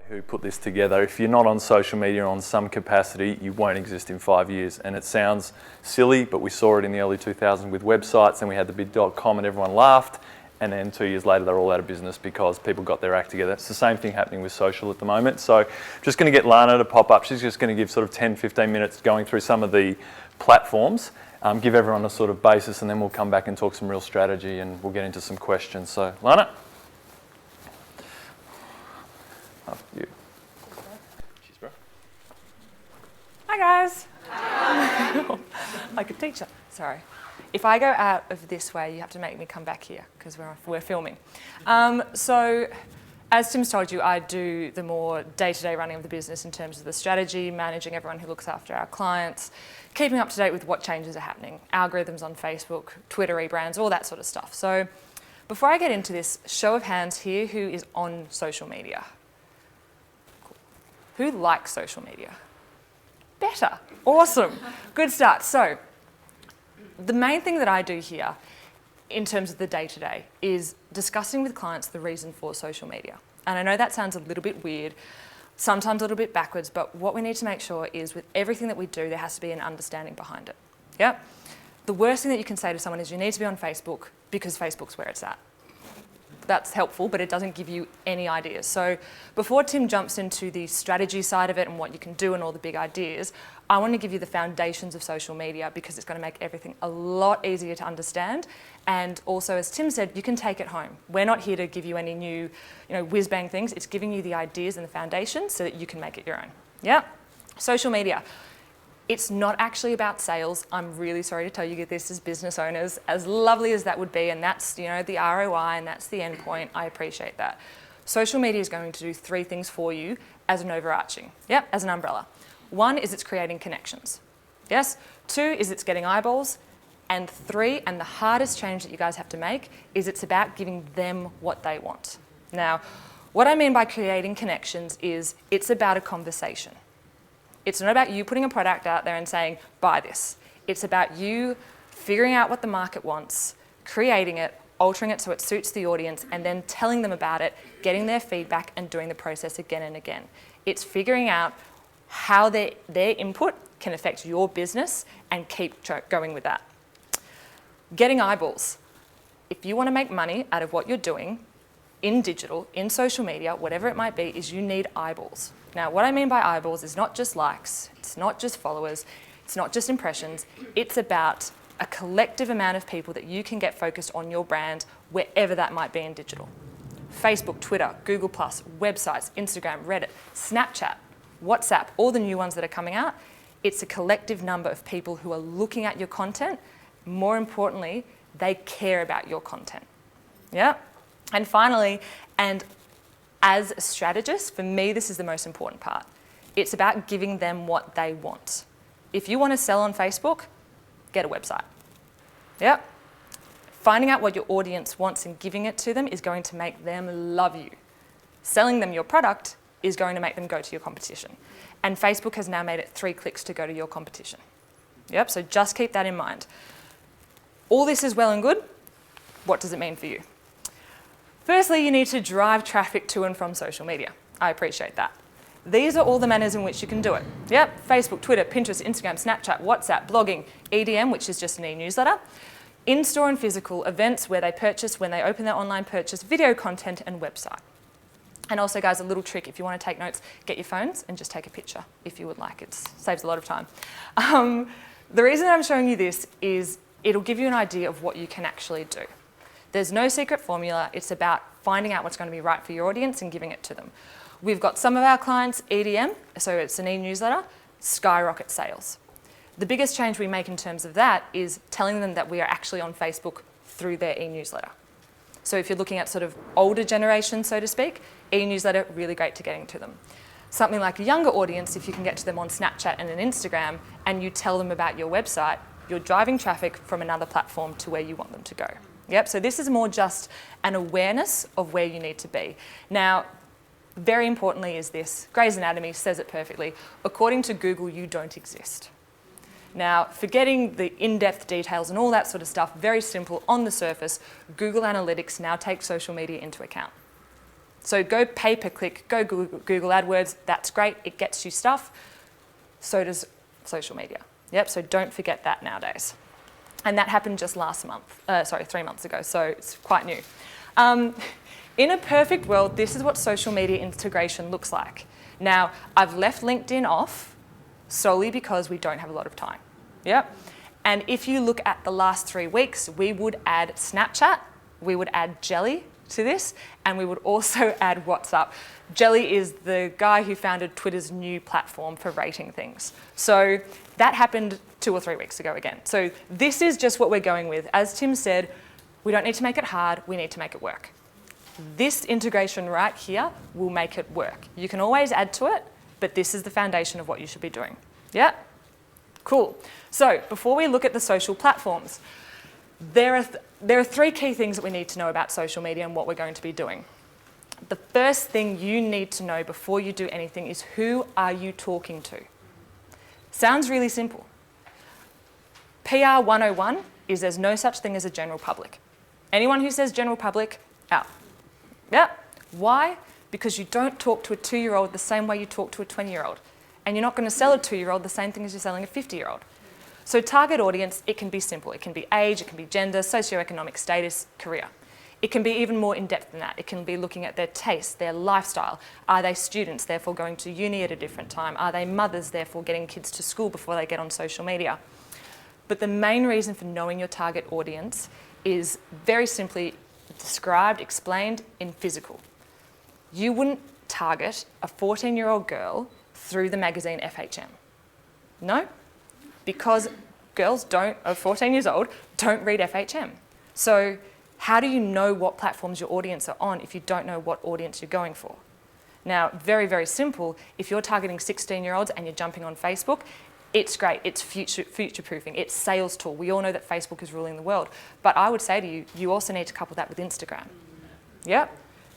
Who put this together. If you're not on social media on some capacity, you won't exist in 5 years. And it sounds silly, but we saw it in the early 2000s with websites, and we had the big .com and everyone laughed, and then 2 years later they're all out of business because people got their act together. It's the same thing happening with social at the moment. So just going to get Lana to pop up. She's just going to give sort of 10-15 minutes going through some of the platforms, give everyone a sort of basis, and then we'll come back and talk some real strategy and we'll get into some questions. So Lana. After you. Cheers, bro. Hi, guys. Like a teacher. Sorry. If I go out of this way, you have to make me come back here because we're filming. So, as Tim's told you, I do the more day-to-day running of the business in terms of the strategy, managing everyone who looks after our clients, keeping up to date with what changes are happening, algorithms on Facebook, Twitter rebrands, all that sort of stuff. So, before I get into this, show of hands here, who is on social media? Who likes social media? Better. Awesome. Good start. So, the main thing that I do here in terms of the day-to-day is discussing with clients the reason for social media. And I know that sounds a little bit weird, sometimes a little bit backwards, but what we need to make sure is with everything that we do, there has to be an understanding behind it. Yeah? The worst thing that you can say to someone is you need to be on Facebook because Facebook's where it's at. That's helpful, but it doesn't give you any ideas. So before Tim jumps into the strategy side of it and what you can do and all the big ideas, I want to give you the foundations of social media because it's going to make everything a lot easier to understand. And also, as Tim said, you can take it home. We're not here to give you any new, whiz-bang things. It's giving you the ideas and the foundations so that you can make it your own. Yeah? Social media. It's not actually about sales. I'm really sorry to tell you this as business owners, as lovely as that would be, and that's the ROI and that's the end point. I appreciate that. Social media is going to do 3 things for you as an overarching, as an umbrella. 1 is it's creating connections. Yes? 2 is it's getting eyeballs. And 3, and the hardest change that you guys have to make, is it's about giving them what they want. Now, what I mean by creating connections is it's about a conversation. It's not about you putting a product out there and saying, buy this. It's about you figuring out what the market wants, creating it, altering it so it suits the audience, and then telling them about it, getting their feedback, and doing the process again and again. It's figuring out how their input can affect your business and keep going with that. Getting eyeballs. If you want to make money out of what you're doing in digital, in social media, whatever it might be, is you need eyeballs. Now, what I mean by eyeballs is not just likes, it's not just followers, it's not just impressions, it's about a collective amount of people that you can get focused on your brand wherever that might be in digital. Facebook, Twitter, Google+, websites, Instagram, Reddit, Snapchat, WhatsApp, all the new ones that are coming out. It's a collective number of people who are looking at your content. More importantly, they care about your content. Yeah? And finally, and as a strategist, for me, this is the most important part. It's about giving them what they want. If you want to sell on Facebook, get a website. Yeah? Finding out what your audience wants and giving it to them is going to make them love you. Selling them your product is going to make them go to your competition. And Facebook has now made it 3 clicks to go to your competition. Yep, so just keep that in mind. All this is well and good. What does it mean for you? Firstly, you need to drive traffic to and from social media. I appreciate that. These are all the manners in which you can do it. Yep, Facebook, Twitter, Pinterest, Instagram, Snapchat, WhatsApp, blogging, EDM, which is just an e-newsletter, in-store and physical, events where they purchase, when they open their online purchase, video content, and website. And also, guys, a little trick, if you want to take notes, get your phones and just take a picture if you would like. It saves a lot of time. The reason I'm showing you this is it'll give you an idea of what you can actually do. There's no secret formula. It's about finding out what's going to be right for your audience and giving it to them. We've got some of our clients, EDM, so it's an e-newsletter, skyrocket sales. The biggest change we make in terms of that is telling them that we are actually on Facebook through their e-newsletter. So if you're looking at sort of older generation, so to speak, e-newsletter, really great to getting to them. Something like a younger audience, if you can get to them on Snapchat and an Instagram and you tell them about your website, you're driving traffic from another platform to where you want them to go. Yep, so this is more just an awareness of where you need to be. Now, very importantly is this, Grey's Anatomy says it perfectly, according to Google, you don't exist. Now, forgetting the in-depth details and all that sort of stuff, very simple, on the surface, Google Analytics now takes social media into account. So go pay-per-click, go Google AdWords, that's great, it gets you stuff. So does social media. Yep, so don't forget that nowadays. And that happened just 3 months ago, so it's quite new. In a perfect world, this is what social media integration looks like. Now, I've left LinkedIn off solely because we don't have a lot of time. Yep. And if you look at the last 3 weeks, we would add Snapchat, we would add Jelly to this, and we would also add WhatsApp. Jelly is the guy who founded Twitter's new platform for rating things. So that happened 2 or 3 weeks ago again. So this is just what we're going with. As Tim said, we don't need to make it hard, we need to make it work. This integration right here will make it work. You can always add to it, but this is the foundation of what you should be doing. Yeah? Cool. So before we look at the social platforms, there are 3 key things that we need to know about social media and what we're going to be doing. The first thing you need to know before you do anything is, who are you talking to? Sounds really simple. PR 101 is there's no such thing as a general public. Anyone who says general public, out. Yeah. Why? Because you don't talk to a 2-year-old the same way you talk to a 20-year-old. And you're not going to sell a 2-year-old the same thing as you're selling a 50-year-old. So target audience, it can be simple. It can be age, it can be gender, socioeconomic status, career. It can be even more in-depth than that. It can be looking at their tastes, their lifestyle. Are they students, therefore going to uni at a different time? Are they mothers, therefore getting kids to school before they get on social media? But the main reason for knowing your target audience is very simply described, explained in physical. You wouldn't target a 14-year-old girl through the magazine FHM. No, because girls of 14 years old don't read FHM. So how do you know what platforms your audience are on if you don't know what audience you're going for? Now, very, very simple. If you're targeting 16-year-olds and you're jumping on Facebook, it's great. It's future-proofing. It's sales tool. We all know that Facebook is ruling the world. But I would say to you, you also need to couple that with Instagram. Yep.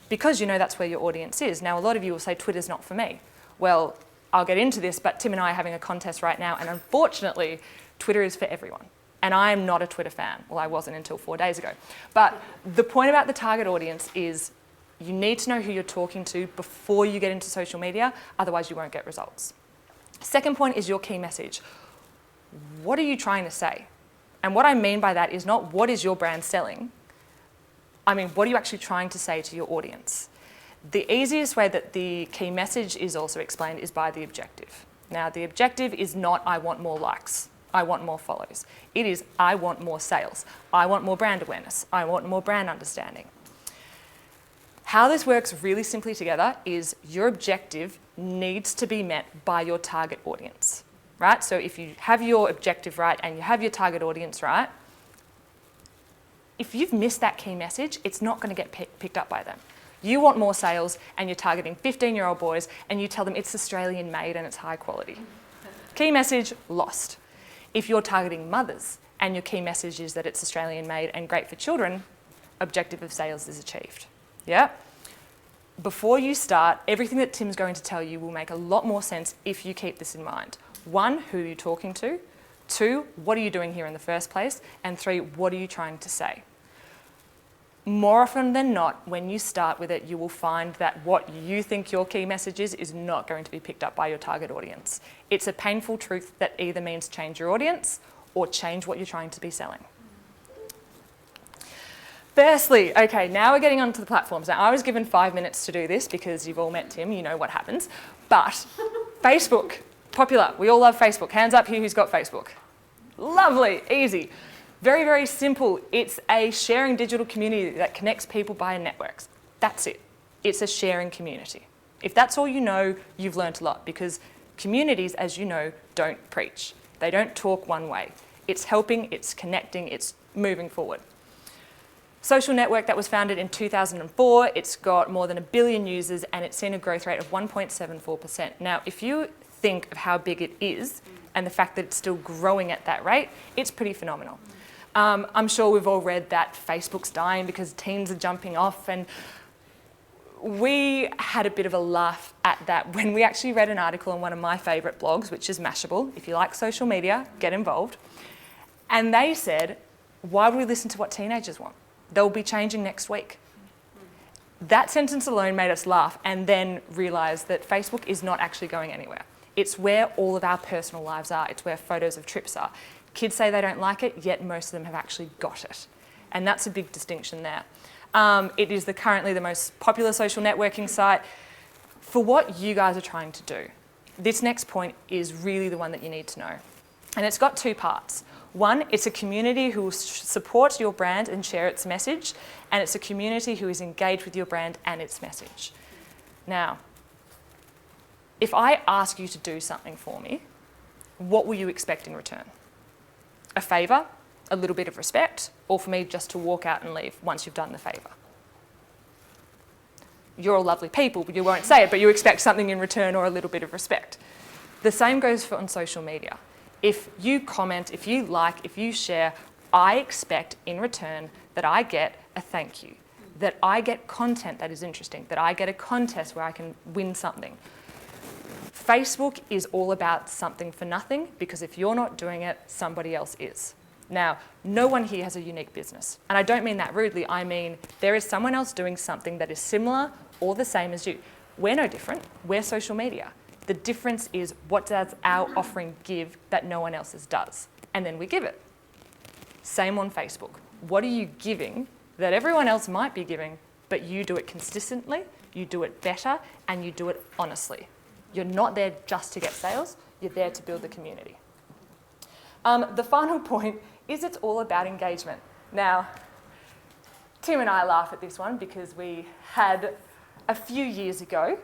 Because you know that's where your audience is. Now, a lot of you will say, Twitter's not for me. Well, I'll get into this, but Tim and I are having a contest right now, and unfortunately, Twitter is for everyone. And I am not a Twitter fan. Well, I wasn't until 4 days ago. But the point about the target audience is you need to know who you're talking to before you get into social media, otherwise you won't get results. Second point is your key message. What are you trying to say? And what I mean by that is not what is your brand selling. I mean, what are you actually trying to say to your audience? The easiest way that the key message is also explained is by the objective. Now, the objective is not, I want more likes, I want more follows. It is, I want more sales, I want more brand awareness, I want more brand understanding. How this works really simply together is your objective needs to be met by your target audience, right? So if you have your objective right and you have your target audience right, if you've missed that key message, it's not going to get picked up by them. You want more sales and you're targeting 15-year-old boys and you tell them it's Australian made and it's high quality. Key message, lost. If you're targeting mothers and your key message is that it's Australian made and great for children, objective of sales is achieved. Yeah? Before you start, everything that Tim's going to tell you will make a lot more sense if you keep this in mind. 1, who are you talking to? 2, what are you doing here in the first place? And 3, what are you trying to say? More often than not, when you start with it, you will find that what you think your key message is not going to be picked up by your target audience. It's a painful truth that either means change your audience or change what you're trying to be selling. Firstly, okay, now we're getting onto the platforms. Now, I was given 5 minutes to do this because you've all met Tim, you know what happens. But Facebook, popular. We all love Facebook. Hands up here who's got Facebook. Lovely, easy. Very, very simple. It's a sharing digital community that connects people via networks. That's it. It's a sharing community. If that's all you know, you've learnt a lot because communities, as you know, don't preach. They don't talk one way. It's helping, it's connecting, it's moving forward. Social network that was founded in 2004, it's got more than 1 billion users and it's seen a growth rate of 1.74%. Now, if you think of how big it is and the fact that it's still growing at that rate, it's pretty phenomenal. I'm sure we've all read that Facebook's dying because teens are jumping off, and we had a bit of a laugh at that when we actually read an article on one of my favourite blogs, which is Mashable. If you like social media, get involved. And they said, why would we listen to what teenagers want? They'll be changing next week. That sentence alone made us laugh and then realise that Facebook is not actually going anywhere. It's where all of our personal lives are. It's where photos of trips are. Kids say they don't like it, yet most of them have actually got it. And that's a big distinction there. It is currently the most popular social networking site. For what you guys are trying to do, this next point is really the one that you need to know. And it's got two parts. One, it's a community who will support your brand and share its message, and it's a community who is engaged with your brand and its message. Now, if I ask you to do something for me, what will you expect in return? A favour, a little bit of respect, or for me just to walk out and leave once you've done the favour? You're all lovely people, but you won't say it, but you expect something in return or a little bit of respect. The same goes for on social media. If you comment, if you like, if you share, I expect in return that I get a thank you, that I get content that is interesting, that I get a contest where I can win something. Facebook is all about something for nothing, because if you're not doing it, somebody else is. Now, no one here has a unique business. And I don't mean that rudely, I mean there is someone else doing something that is similar or the same as you. We're no different, we're social media. The difference is, what does our offering give that no one else's does? And then we give it. Same on Facebook. What are you giving that everyone else might be giving, but you do it consistently, you do it better, and you do it honestly? You're not there just to get sales, you're there to build the community. The final point is it's all about engagement. Now, Tim and I laugh at this one because we had a few years ago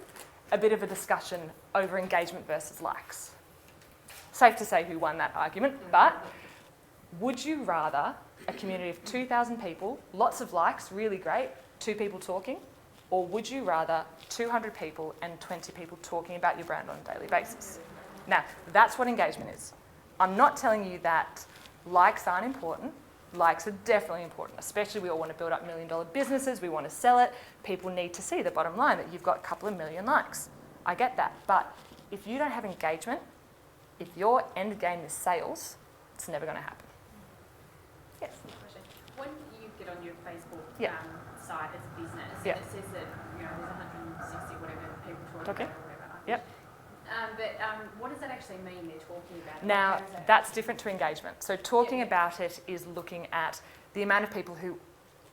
a bit of a discussion over engagement versus likes. Safe to say who won that argument, but would you rather a community of 2,000 people, lots of likes, really great, 2 people talking, or would you rather 200 people and 20 people talking about your brand on a daily basis? Now, that's what engagement is. I'm not telling you that likes aren't important. Likes are definitely important, especially we all want to build up million-dollar businesses, we want to sell it. People need to see the bottom line, that you've got a couple of million likes. I get that, but if you don't have engagement, if your end game is sales, it's never going to happen. Yes? When you get on your Facebook Yeah. Site as a business, Yeah. and it says that there's 160 whatever people talking Okay. about or whatever. Yep. What does that actually mean they're talking about? Now, How does that- that's different to engagement. So talking about it is looking at the amount of people who,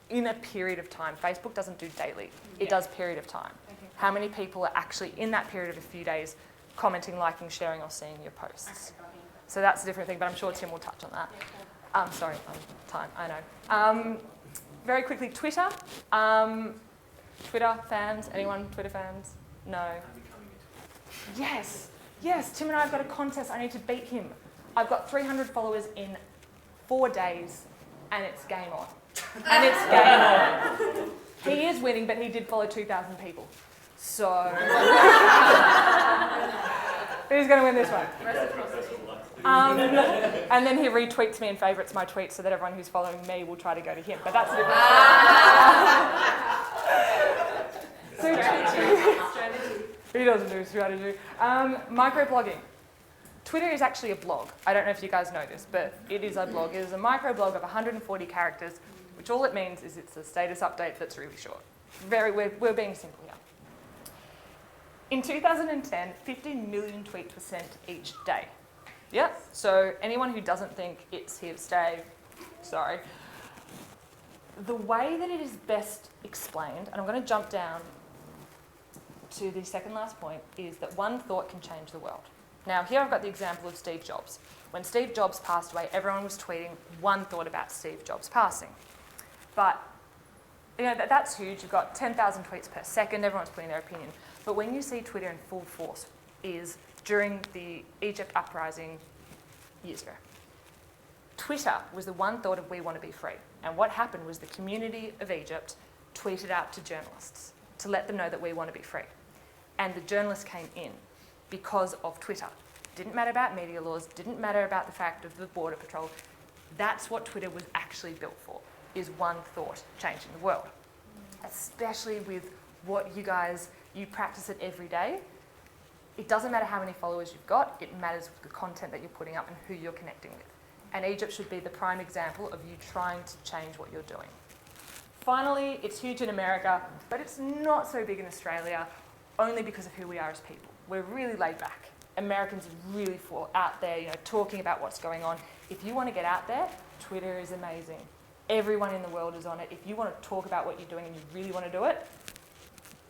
in a period of time, Facebook doesn't do daily, it does period of time. Okay. How many people are actually in that period of a few days commenting, liking, sharing, or seeing your posts? Okay, got it. So that's a different thing, but I'm sure Tim will touch on that. Yeah, cool. Sorry, time, I know. Very quickly, Twitter. Twitter fans, anyone Twitter fans? No. Yes, Tim and I have got a contest, I need to beat him. I've got 300 followers in 4 days and it's game on. And it's game on. He is winning, but he did follow 2,000 people. So, who's going to win this one? And then he retweets me and favourites my tweets so that everyone who's following me will try to go to him. But that's a different Strategy. He doesn't do strategy. Microblogging. Twitter is actually a blog. I don't know if you guys know this, but it is a blog. It is a microblog of 140 characters, which all it means is it's a status update that's really short. We're being simple here. In 2010, 15 million tweets were sent each day. Yeah, so anyone who doesn't think it's here to stay, sorry. The way that it is best explained, and I'm going to jump down to the second last point, is that one thought can change the world. Now, here I've got the example of Steve Jobs. When Steve Jobs passed away, everyone was tweeting one thought about Steve Jobs passing. But you know, that's huge. You've got 10,000 tweets per second. Everyone's putting their opinion. But when you see Twitter in full force is during the Egypt uprising years ago. Twitter was the one thought of we want to be free. And what happened was the community of Egypt tweeted out to journalists to let them know that we want to be free. And the journalists came in because of Twitter. Didn't matter about media laws, didn't matter about the fact of the border patrol. That's what Twitter was actually built for, is one thought changing the world. Especially with what you practice it every day. It doesn't matter how many followers you've got, it matters the content that you're putting up and who you're connecting with. And Egypt should be the prime example of you trying to change what you're doing. Finally, it's huge in America, but it's not so big in Australia, only because of who we are as people. We're really laid back. Americans are really out there, talking about what's going on. If you want to get out there, Twitter is amazing. Everyone in the world is on it. If you want to talk about what you're doing and you really want to do it,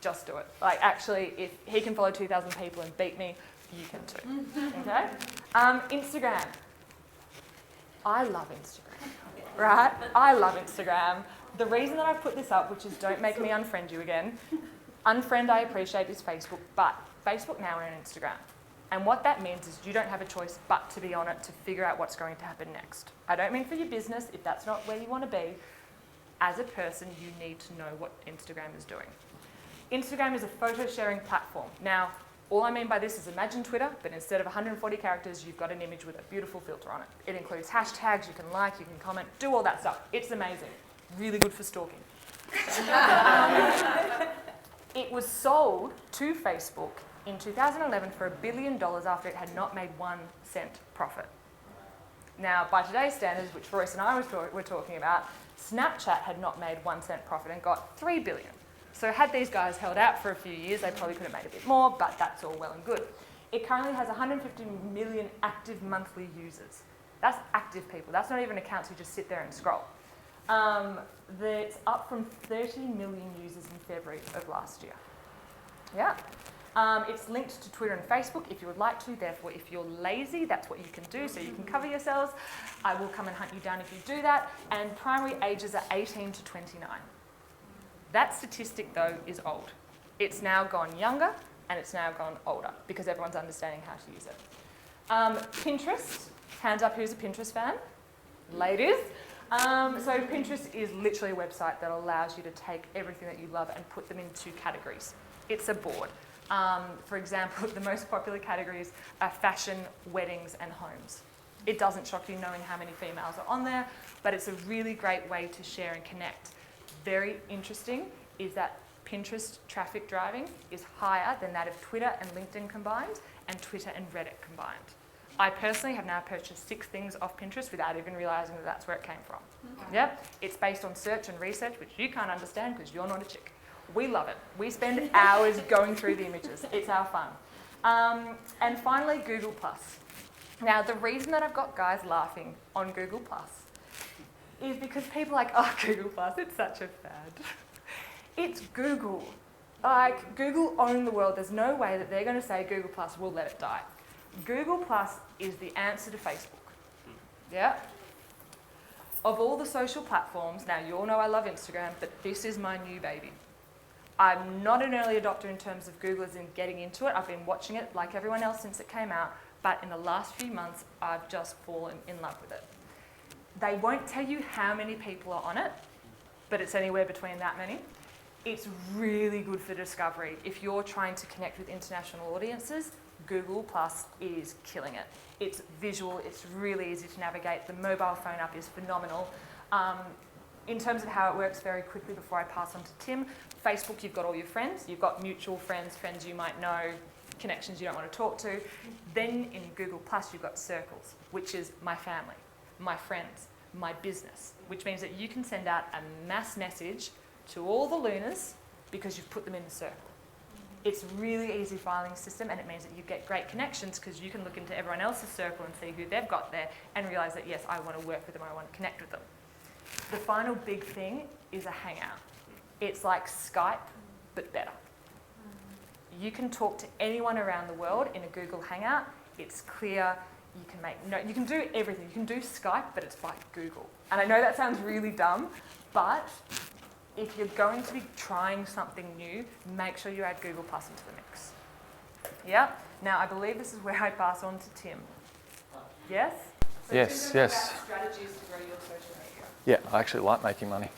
just do it. Like, actually, if he can follow 2,000 people and beat me, you can too. Okay? Instagram. I love Instagram, right? I love Instagram. The reason that I put this up, which is don't make me unfriend you again, unfriend I appreciate is Facebook, but Facebook now are on Instagram. And what that means is you don't have a choice but to be on it to figure out what's going to happen next. I don't mean for your business, if that's not where you want to be. As a person, you need to know what Instagram is doing. Instagram is a photo sharing platform. Now, all I mean by this is imagine Twitter, but instead of 140 characters, you've got an image with a beautiful filter on it. It includes hashtags, you can like, you can comment, do all that stuff. It's amazing. Really good for stalking. It was sold to Facebook in 2011 for $1 billion after it had not made 1 cent profit. Now, by today's standards, which Royce and I were talking about, Snapchat had not made 1 cent profit and got $3 billion. So had these guys held out for a few years, they probably could have made a bit more, but that's all well and good. It currently has 150 million active monthly users. That's active people. That's not even accounts who just sit there and scroll. That's up from 30 million users in February of last year. Yeah. It's linked to Twitter and Facebook if you would like to. Therefore, if you're lazy, that's what you can do. So you can cover yourselves. I will come and hunt you down if you do that. And primary ages are 18 to 29. That statistic, though, is old. It's now gone younger and it's now gone older because everyone's understanding how to use it. Pinterest. Hands up, who's a Pinterest fan? Ladies. So Pinterest is literally a website that allows you to take everything that you love and put them into categories. It's a board. For example, the most popular categories are fashion, weddings, and homes. It doesn't shock you knowing how many females are on there, but it's a really great way to share and connect. Very interesting is that Pinterest traffic driving is higher than that of Twitter and LinkedIn combined, and Twitter and Reddit combined. I personally have now purchased 6 things off Pinterest without even realising that that's where it came from. Okay. Yep, it's based on search and research, which you can't understand because you're not a chick. We love it. We spend hours going through the images. It's our fun. And finally, Google+. Now, the reason that I've got guys laughing on Google+ is because people are like, oh, Google+, it's such a fad. It's Google. Like, Google own the world. There's no way that they're going to say Google+, we'll let it die. Google+ is the answer to Facebook. Yeah? Of all the social platforms, now you all know I love Instagram, but this is my new baby. I'm not an early adopter in terms of Google as in getting into it. I've been watching it like everyone else since it came out, but in the last few months, I've just fallen in love with it. They won't tell you how many people are on it, but it's anywhere between that many. It's really good for discovery. If you're trying to connect with international audiences, Google+ is killing it. It's visual, it's really easy to navigate. The mobile phone app is phenomenal. In terms of how it works very quickly before I pass on to Tim, Facebook, you've got all your friends. You've got mutual friends, friends you might know, connections you don't want to talk to. Then in Google+, you've got circles, which is my family, my friends, my business, which means that you can send out a mass message to all the Lunas because you've put them in a circle. It's a really easy filing system, and it means that you get great connections because you can look into everyone else's circle and see who they've got there and realise that, yes, I want to work with them, I want to connect with them. The final big thing is a Hangout. It's like Skype, but better. You can talk to anyone around the world in a Google Hangout. It's clear. You can make notes. You can do everything. You can do Skype, but it's by Google. And I know that sounds really dumb, but if you're going to be trying something new, make sure you add Google+ into the mix. Yeah? Now, I believe this is where I pass on to Tim. Yes? So yes, yes. About strategies to grow your social media. Yeah, I actually like making money.